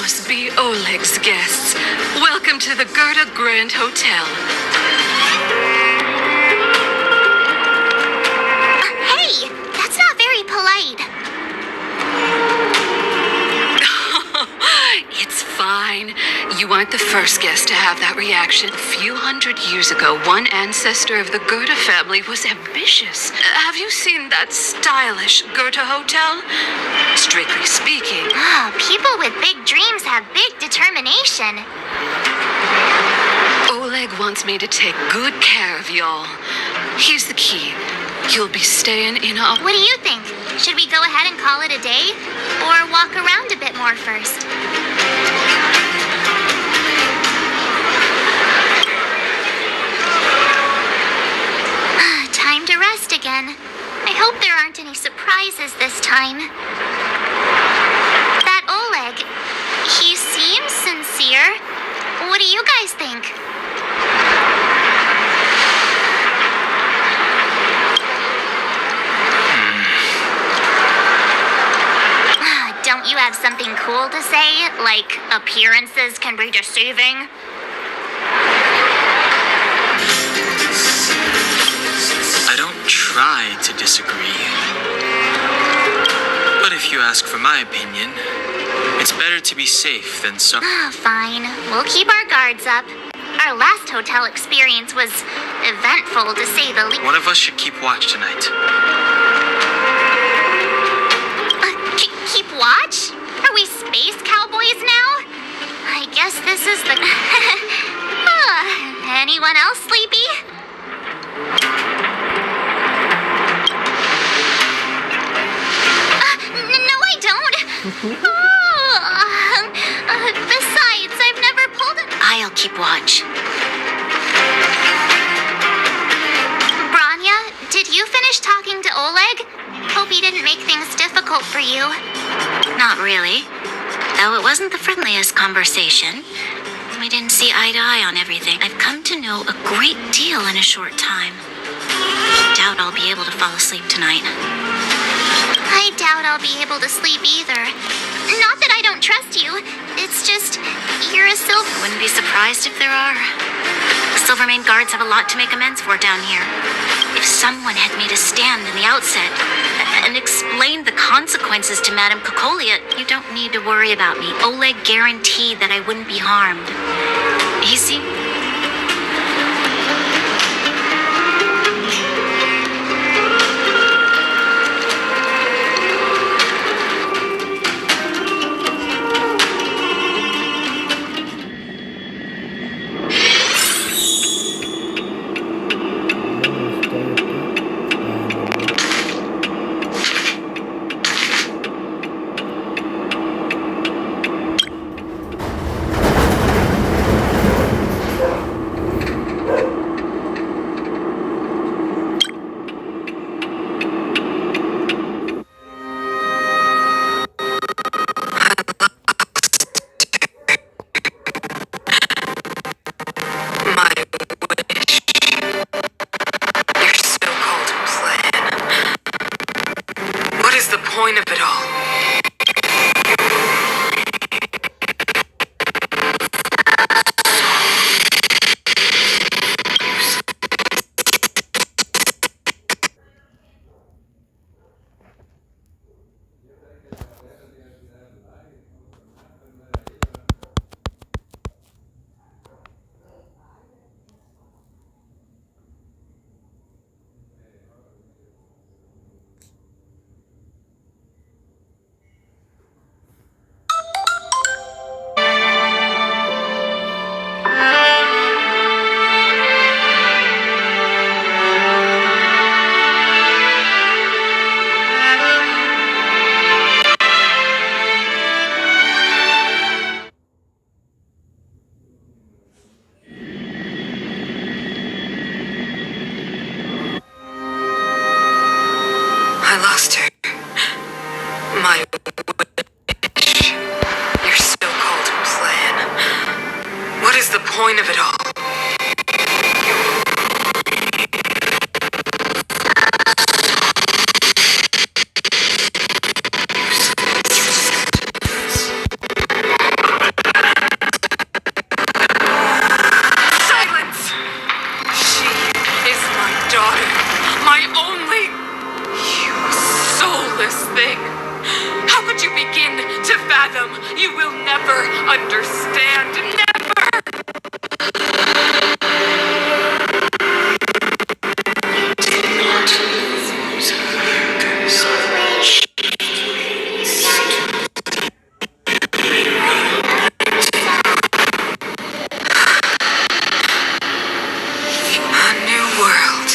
must be Oleg's guests. Welcome to the Gerda Grand Hotel. Hey, that's not very polite. It's fine. You aren't the first guest to have that reaction. A few hundred years ago, one ancestor of the Gerda family was ambitious. Have you seen that stylish Gerda hotel? Strictly speaking. Oh, people with big dreams have big determination. Oleg wants me to take good care of y'all. Here's the key. You'll be staying in a... What do you think? Should we go ahead and call it a day? Or walk around a bit more first? Time to rest again. I hope there aren't any surprises this time. That Oleg, he seems sincere. What do you guys think? Don't you have something cool to say? Like, appearances can be deceiving? I don't try to disagree. But if you ask for my opinion, it's better to be safe than sorry. Fine. We'll keep our guards up. Our last hotel experience was eventful, to say the least. One of us should keep watch tonight. Keep watch? Are we space cowboys now? I guess this is the... Anyone else sleepy? No, I don't. Besides, I've never pulled it. I'll keep watch. Branya, did you finish talking to Oleg? Hope he didn't make things difficult for you. Not really. Though it wasn't the friendliest conversation. We didn't see eye to eye on everything. I've come to know a great deal in a short time. Doubt I'll be able to fall asleep tonight. I doubt I'll be able to sleep either. Not that I don't trust you. It's just, you're a silver... Wouldn't be surprised if there are. The Silvermane guards have a lot to make amends for down here. If someone had made a stand in the outset and explained the consequences to Madame Kokolia, you don't need to worry about me. Oleg guaranteed that I wouldn't be harmed. He seemed... Point of it all. I lost her. My wish. You're so cold and plain. What is the point of it all? You will never understand. Never! A new world.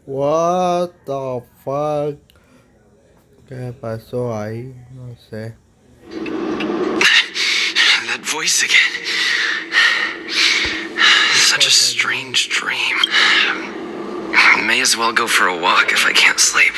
What the fuck? ¿Qué pasó ahí? No sé. That voice again. Such a strange dream. May as well go for a walk if I can't sleep.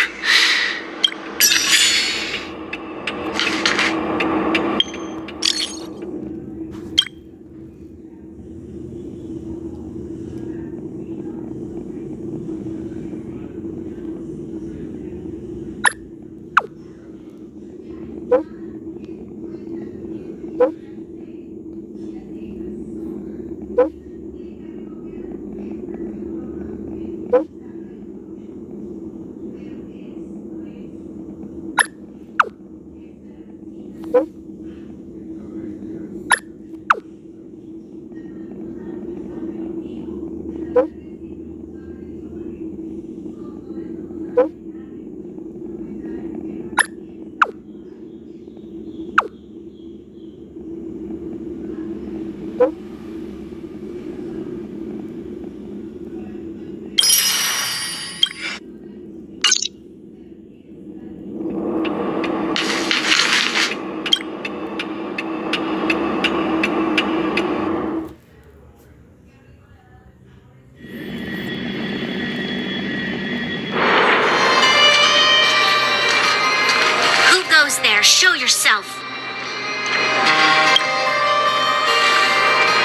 There, show yourself.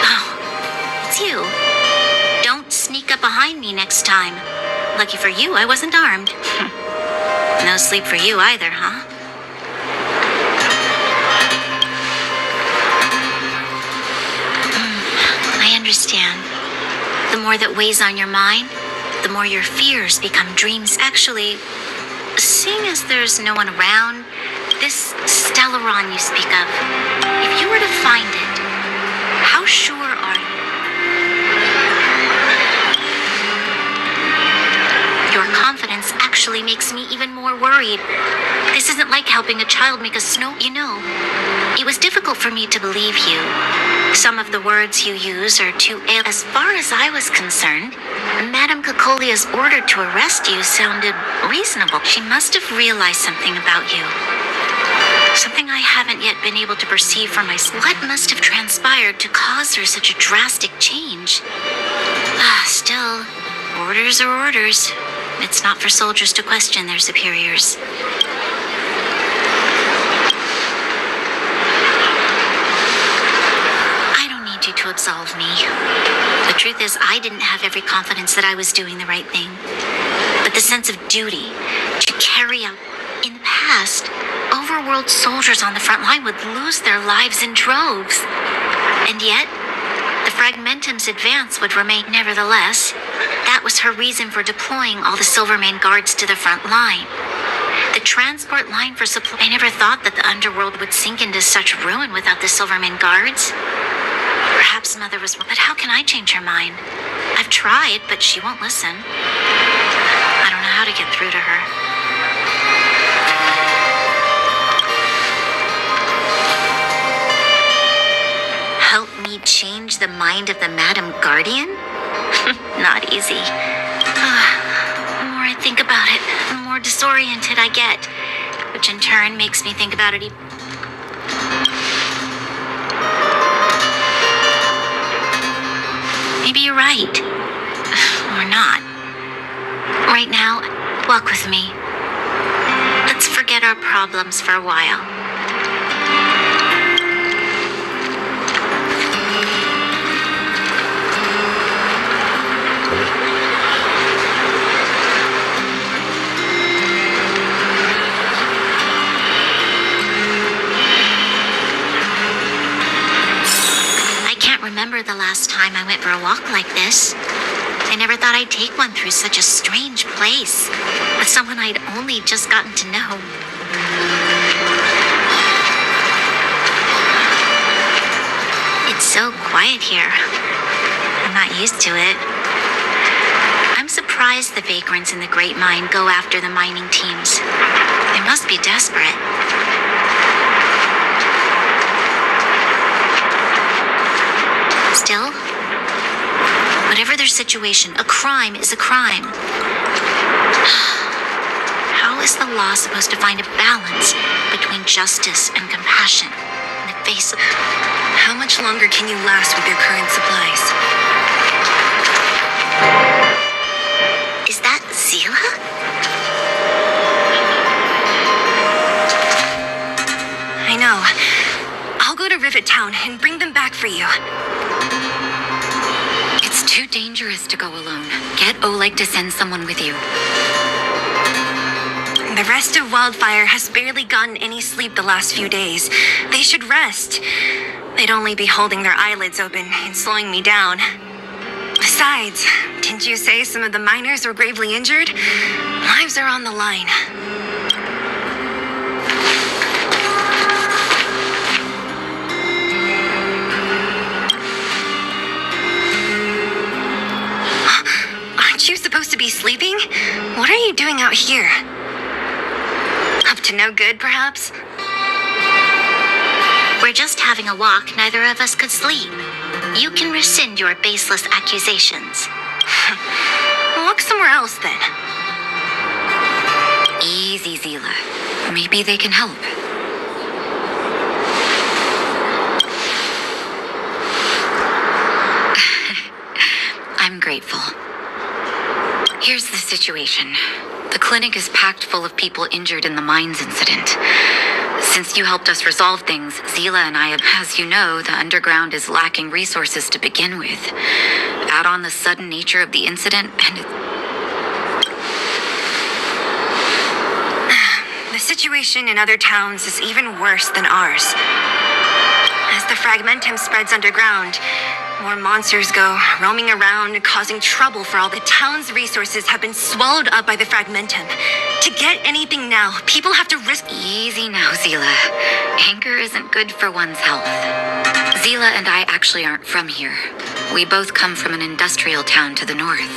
Oh, it's you. Don't sneak up behind me next time. Lucky for you, I wasn't armed. No sleep for you either, huh? I understand. The more that weighs on your mind, the more your fears become dreams. Actually, seeing as there's no one around, this Stellaron you speak of, if you were to find it, how sure are you? Your confidence actually makes me even more worried. This isn't like helping a child make a snow. You know, it was difficult for me to believe you. Some of the words you use are too ill. As far as I was concerned, Madame Cocolia's order to arrest you sounded reasonable. She must have realized something about you. Something I haven't yet been able to perceive for myself. What must have transpired to cause her such a drastic change? Still, orders are orders. It's not for soldiers to question their superiors. I don't need you to absolve me. The truth is, I didn't have every confidence that I was doing the right thing. But the sense of duty to carry out. In the past, overworld soldiers on the front line would lose their lives in droves. And yet, the Fragmentum's advance would remain. Nevertheless, that was her reason for deploying all the Silvermane guards to the front line. The transport line for supply. I never thought that the underworld would sink into such ruin without the Silvermane guards. Perhaps Mother was. But how can I change her mind? I've tried, but she won't listen. I don't know how to get through to her. Help me change the mind of the Madam Guardian? Not easy. The more I think about it, the more disoriented I get, which in turn makes me think about it even. Maybe you're right. Or not. Right now, walk with me. Let's forget our problems for a while. time I went for a walk like this. I never thought I'd take one through such a strange place, with someone I'd only just gotten to know. It's so quiet here. I'm not used to it. I'm surprised the vagrants in the Great Mine go after the mining teams. They must be desperate. Still, whatever their situation, a crime is a crime. How is the law supposed to find a balance between justice and compassion in the face of... How much longer can you last with your current supplies? Is that Zila? I know. I'll go to Rivet Town and bring them back for you. It's too dangerous to go alone. Get Oleg to send someone with you. The rest of Wildfire has barely gotten any sleep the last few days. They should rest. They'd only be holding their eyelids open and slowing me down. Besides, didn't you say some of the miners were gravely injured? Lives are on the line. Aren't you supposed to be sleeping? What are you doing out here? Up to no good, perhaps? We're just having a walk. Neither of us could sleep. You can rescind your baseless accusations. Walk somewhere else, then. Easy, Zila. Maybe they can help. I'm grateful. Here's the situation. The clinic is packed full of people injured in the mines incident. Since you helped us resolve things, Zila and I have, as you know, the underground is lacking resources to begin with. Add on the sudden nature of the incident, and The situation in other towns is even worse than ours. As the fragmentum spreads underground, more monsters go roaming around, causing trouble for all the town's resources have been swallowed up by the fragmentum. To get anything now, people have to risk... Easy now, Zila. Anger isn't good for one's health. Zila and I actually aren't from here. We both come from an industrial town to the north.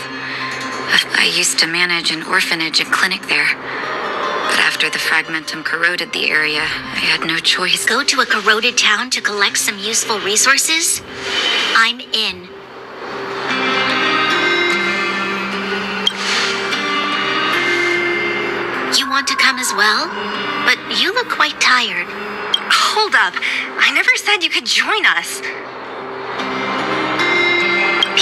I used to manage an orphanage and clinic there. But after the fragmentum corroded the area, I had no choice. Go to a corroded town to collect some useful resources? I'm in. You want to come as well? But you look quite tired. Hold up. I never said you could join us.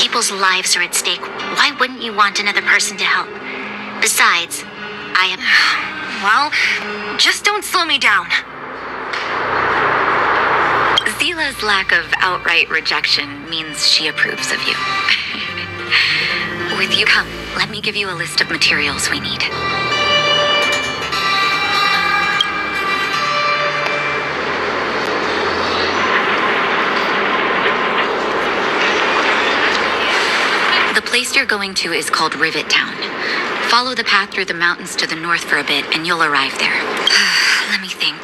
People's lives are at stake. Why wouldn't you want another person to help? Besides, I am... Well, just don't slow me down. Zila's lack of outright rejection means she approves of you. With you, come, let me give you a list of materials we need. The place you're going to is called Rivet Town. Follow the path through the mountains to the north for a bit, and you'll arrive there. Let me think.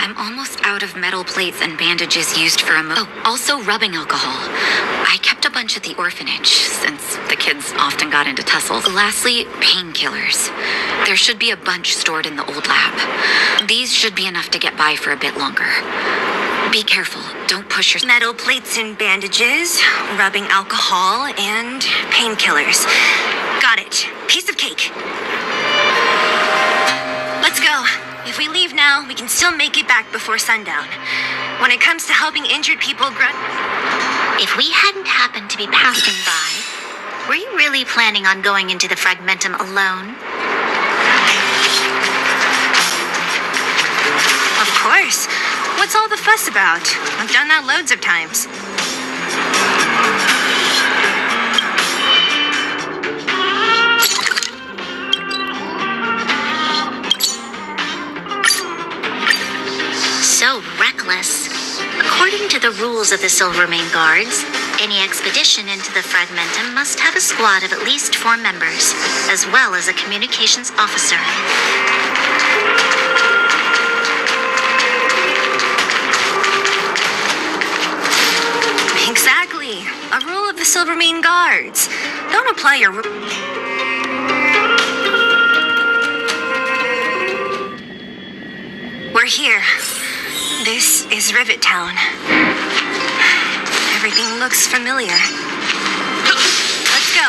I'm almost out of metal plates and bandages used for also rubbing alcohol. I kept a bunch at the orphanage, since the kids often got into tussles. Lastly, painkillers. There should be a bunch stored in the old lab. These should be enough to get by for a bit longer. Be careful. Don't push your... Metal plates and bandages, rubbing alcohol, and painkillers. Got it. Piece of cake. Let's go. If we leave now, we can still make it back before sundown. When it comes to helping injured people If we hadn't happened to be passing by, were you really planning on going into the fragmentum alone? Of course. What's all the fuss about? I've done that loads of times. So reckless. Of According to the rules of the Silvermane Guards, any expedition into the Fragmentum must have a squad of at least 4 members, as well as a communications officer. Exactly. A rule of the Silvermane Guards. Don't apply your We're here. This is Rivet Town. Everything looks familiar. Let's go.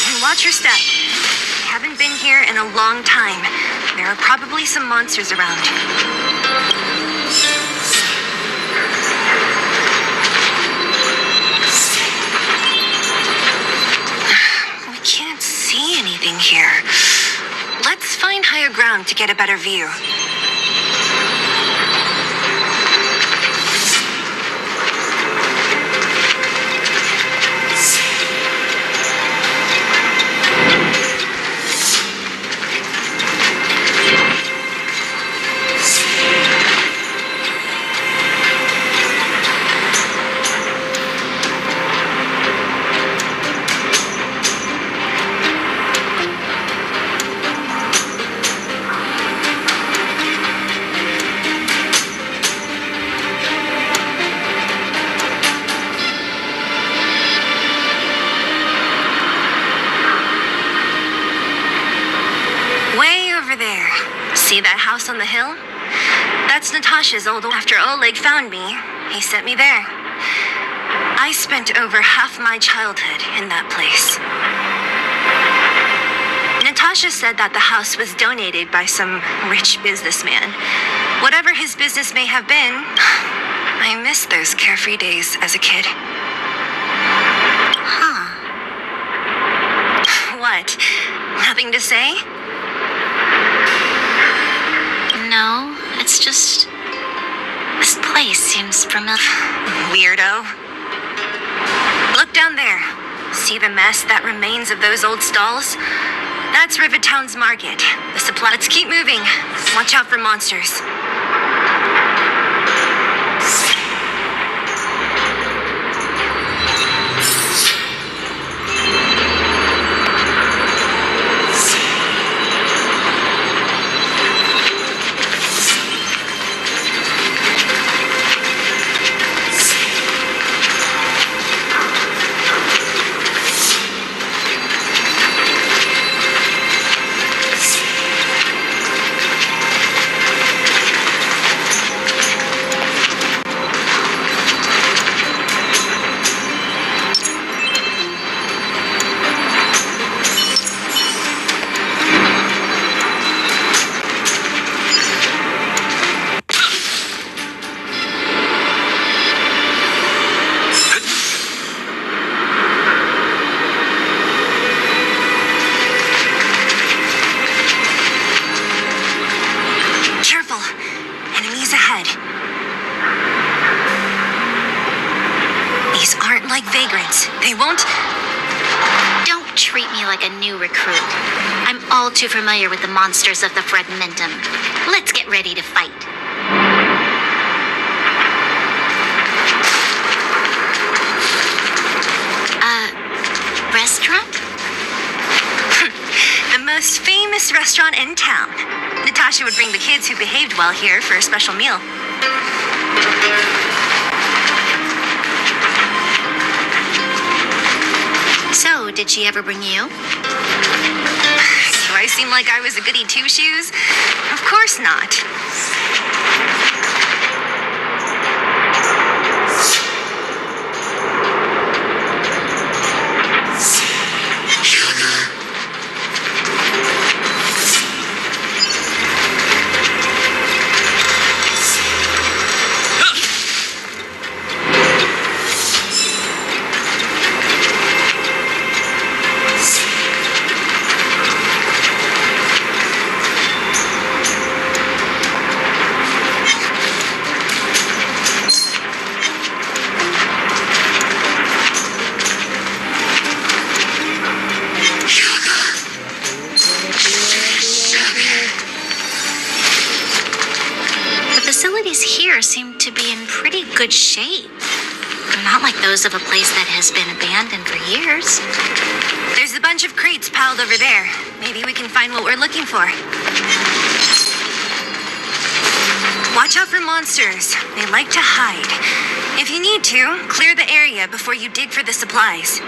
And watch your step. We haven't been here in a long time. There are probably some monsters around. We can't see anything here. Let's find higher ground to get a better view. See that house on the hill? That's Natasha's old. After Oleg found me, he sent me there. I spent over half my childhood in that place. Natasha said that the house was donated by some rich businessman. Whatever his business may have been, I miss those carefree days as a kid. Huh. What? Nothing to say? No, it's just... this place seems familiar. Weirdo. Look down there. See the mess that remains of those old stalls? That's Rivet Town's market. The supply. Let's keep moving. Watch out for monsters. Like vagrants. They won't... Don't treat me like a new recruit. I'm all too familiar with the monsters of the Fragmentum. Let's get ready to fight. Restaurant? The most famous restaurant in town. Natasha would bring the kids who behaved well here for a special meal. So, did she ever bring you? Do I seem like I was a goody two-shoes? Of course not. supplies here seem to be in pretty good shape. Not like those of a place that has been abandoned for years. There's a bunch of crates piled over there. Maybe we can find what we're looking for. Watch out for monsters. They like to hide. If you need to, clear the area before you dig for the supplies.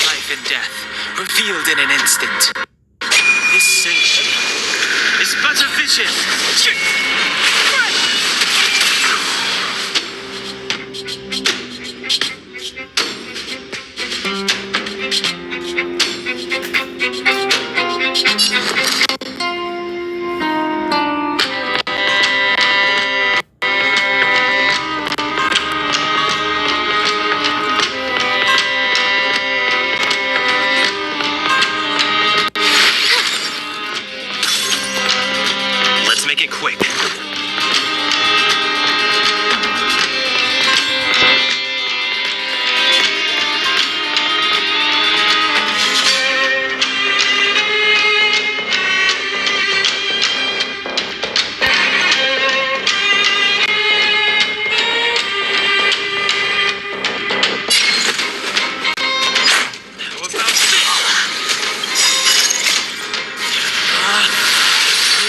life and death, revealed in an instant. This century is but a vision. Let's make it quick.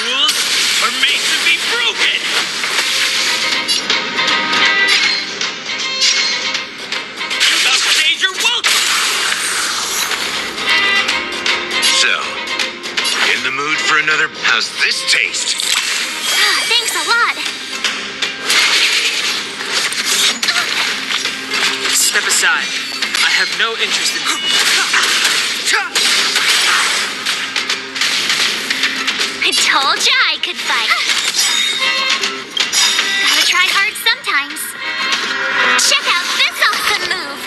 Rules are made to be broken! You upstage your welcome! So, in the mood for another? How's this taste? Thanks a lot. Step aside. I have no interest in... I told ya I could fight. Gotta try hard sometimes. Check out this awesome move.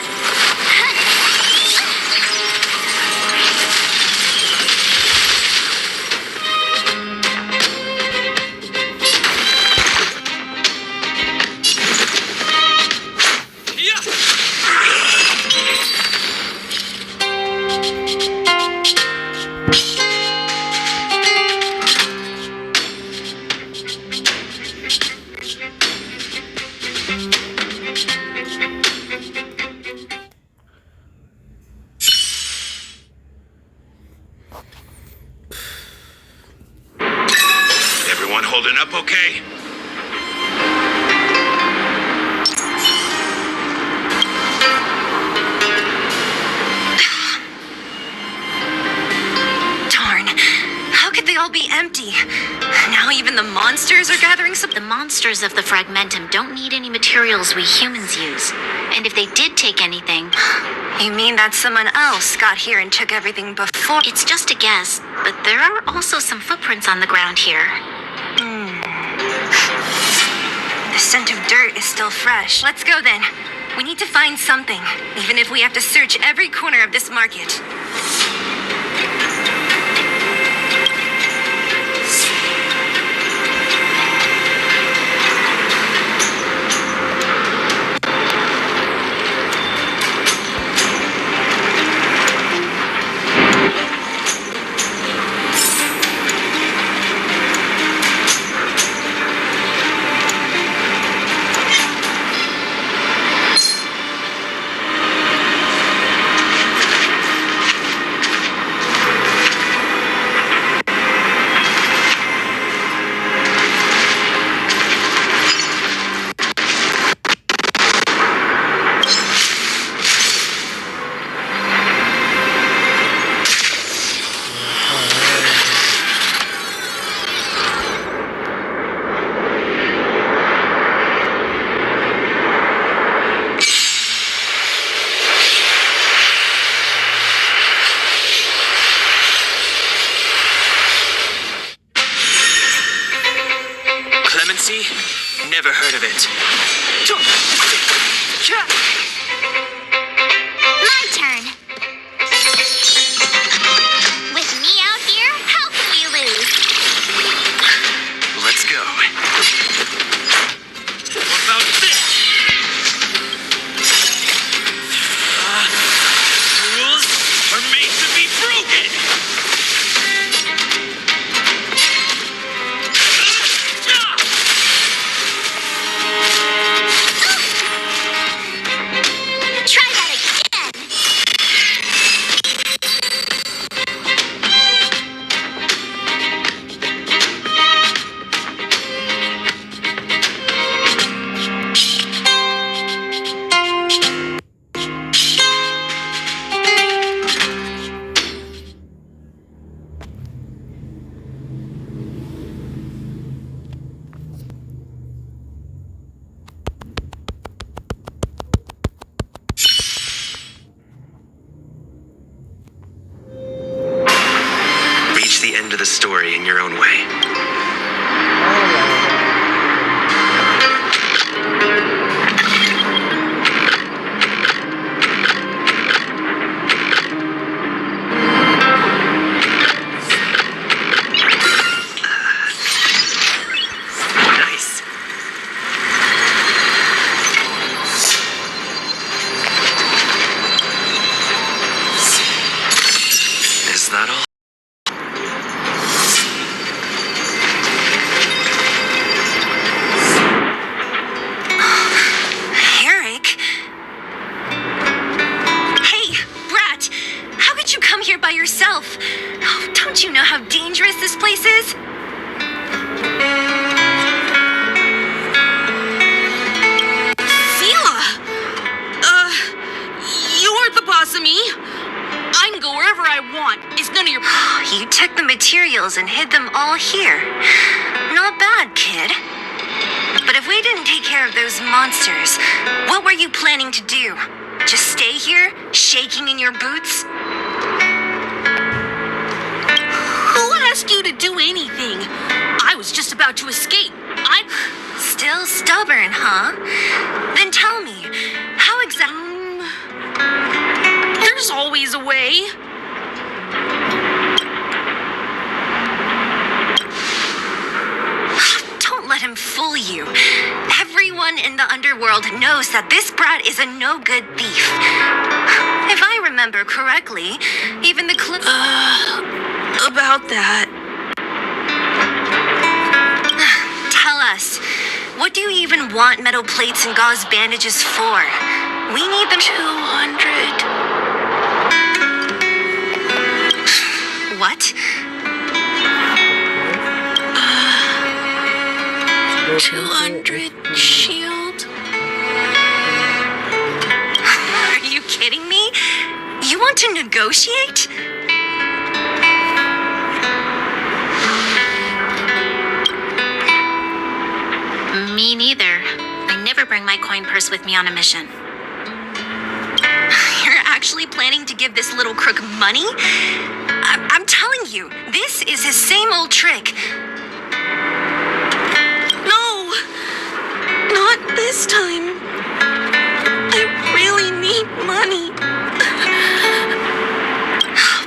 Everyone holding up okay? Darn. How could they all be empty. Now even the monsters are gathering some. The monsters of the Fragmentum don't need any materials we humans use. And if they did take anything, You mean that someone else got here and took everything before? it's just a guess, but there are also some footprints on the ground here. The scent of dirt is still fresh. Let's go then. We need to find something, even if we have to search every corner of this market. Clemency? Never heard of it. My turn. With me out here, how can we lose? Let's go. What about this? Rules are made to be broken! Try that again. Reach the end of the story in your own way. Nice. Is that all? Eric? Hey, Brat! How could you come here by yourself? Oh, don't you know how dangerous this place is? Fila! You aren't the boss of me. I can go wherever I want. It's none of your... You took the materials and hid them all here. Not bad, kid. But if we didn't take care of those monsters, what were you planning to do? Just stay here, shaking in your boots? Who asked you to do anything? I was just about to escape. Still stubborn, huh? Then tell me, how exactly... There's always a way. Don't let him fool you. Everyone in the underworld knows that this brat is a no-good thief. If I remember correctly, even the About that. Tell us, what do you even want metal plates and gauze bandages for? We need them. 200. What? 200 shield. Are you kidding me? You want to negotiate? Me neither. I never bring my coin purse with me on a mission. You're actually planning to give this little crook money? I'm telling you, this is his same old trick. No! Not this time. I really need money.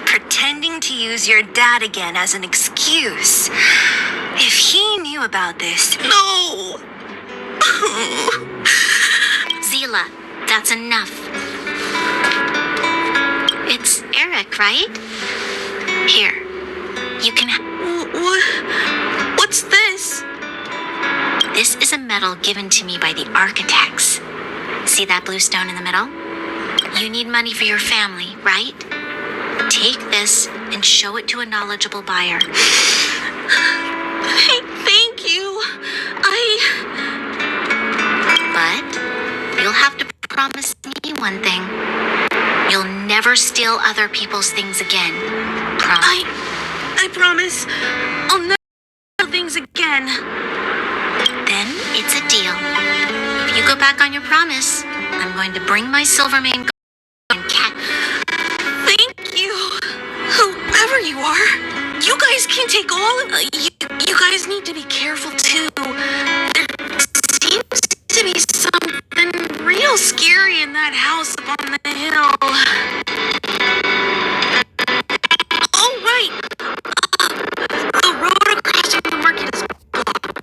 Pretending to use your dad again as an excuse. If he knew about this... No! Zila, that's enough. It's Eric, right? Here, you can... What's this? This is a medal given to me by the architects. See that blue stone in the middle? You need money for your family, right? Take this and show it to a knowledgeable buyer. Thank you. But you'll have to promise me one thing. You'll never steal other people's things again. Promise? I promise. I'll never do things again. Then it's a deal. If you go back on your promise, I'm going to bring my Silvermane and cat. Thank you. Whoever you are, you guys can take all of you guys need to be careful too. There seems to be something real scary in that house up on the hill. Oh, right. The road across from the market is blocked.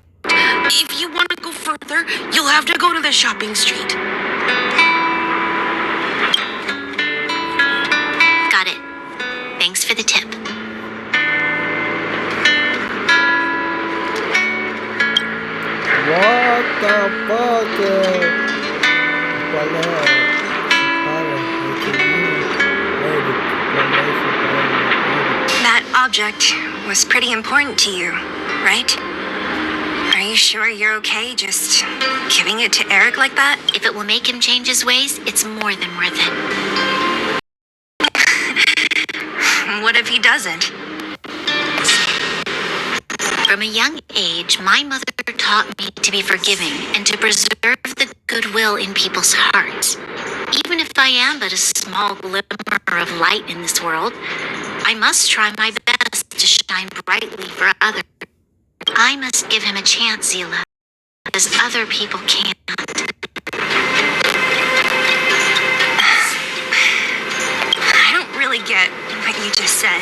If you want to go further, you'll have to go to the shopping street. Got it. Thanks for the tip. What the fuck? ¿Cuál es? That object was pretty important to you, right? Are you sure you're okay just giving it to Eric like that? If it will make him change his ways, it's more than worth it. What if he doesn't? From a young age, my mother taught me to be forgiving and to preserve the goodwill in people's hearts. Even if I am but a small glimmer of light in this world, I must try my best to shine brightly for others. I must give him a chance, Zila, as other people can't. I don't really get what you just said.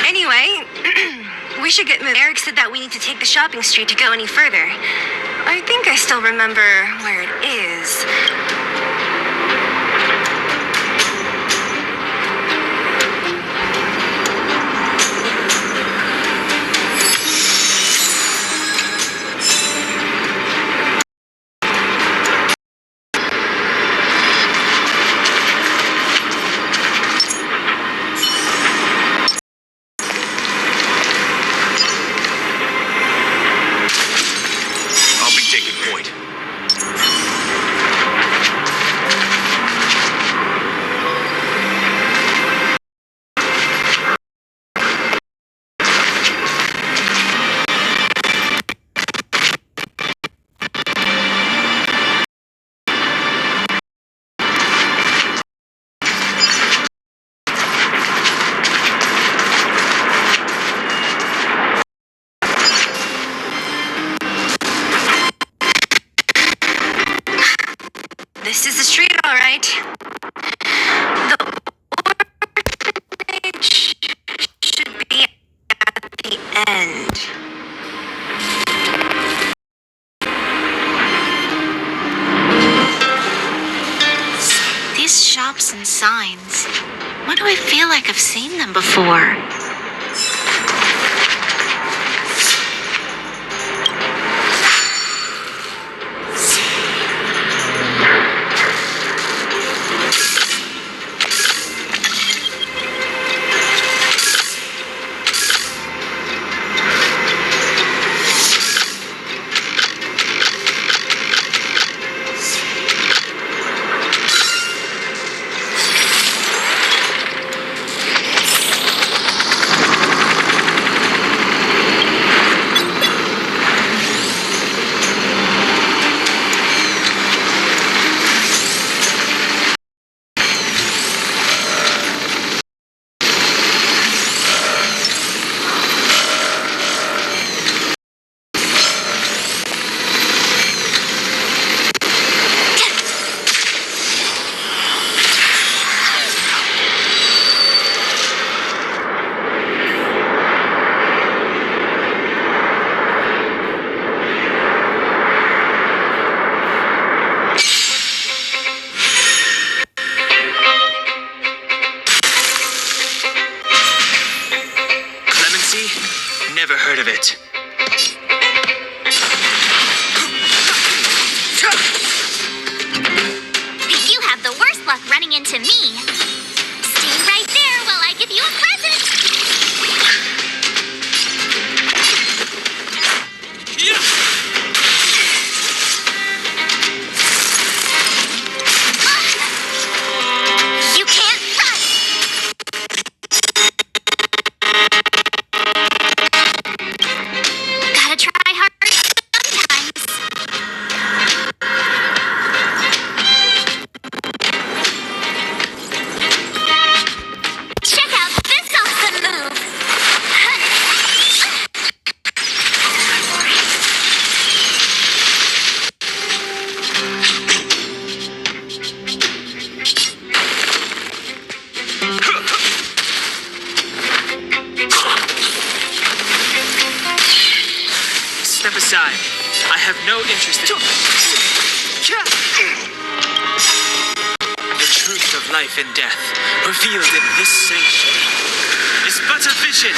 Anyway, we should get moving. Eric said that we need to take the shopping street to go any further. I think I still remember where it is. This is the street, all right. The orphanage should be at the end. These shops and signs, why do I feel like I've seen them before? never heard of it. You have the worst luck running into me. Stay right there while I give you a present. You can't run. Gotta try hard sometimes. Check out this awesome move. Step aside. I have no interest in... The truth of life and death, revealed in this sanctuary, is but a vision.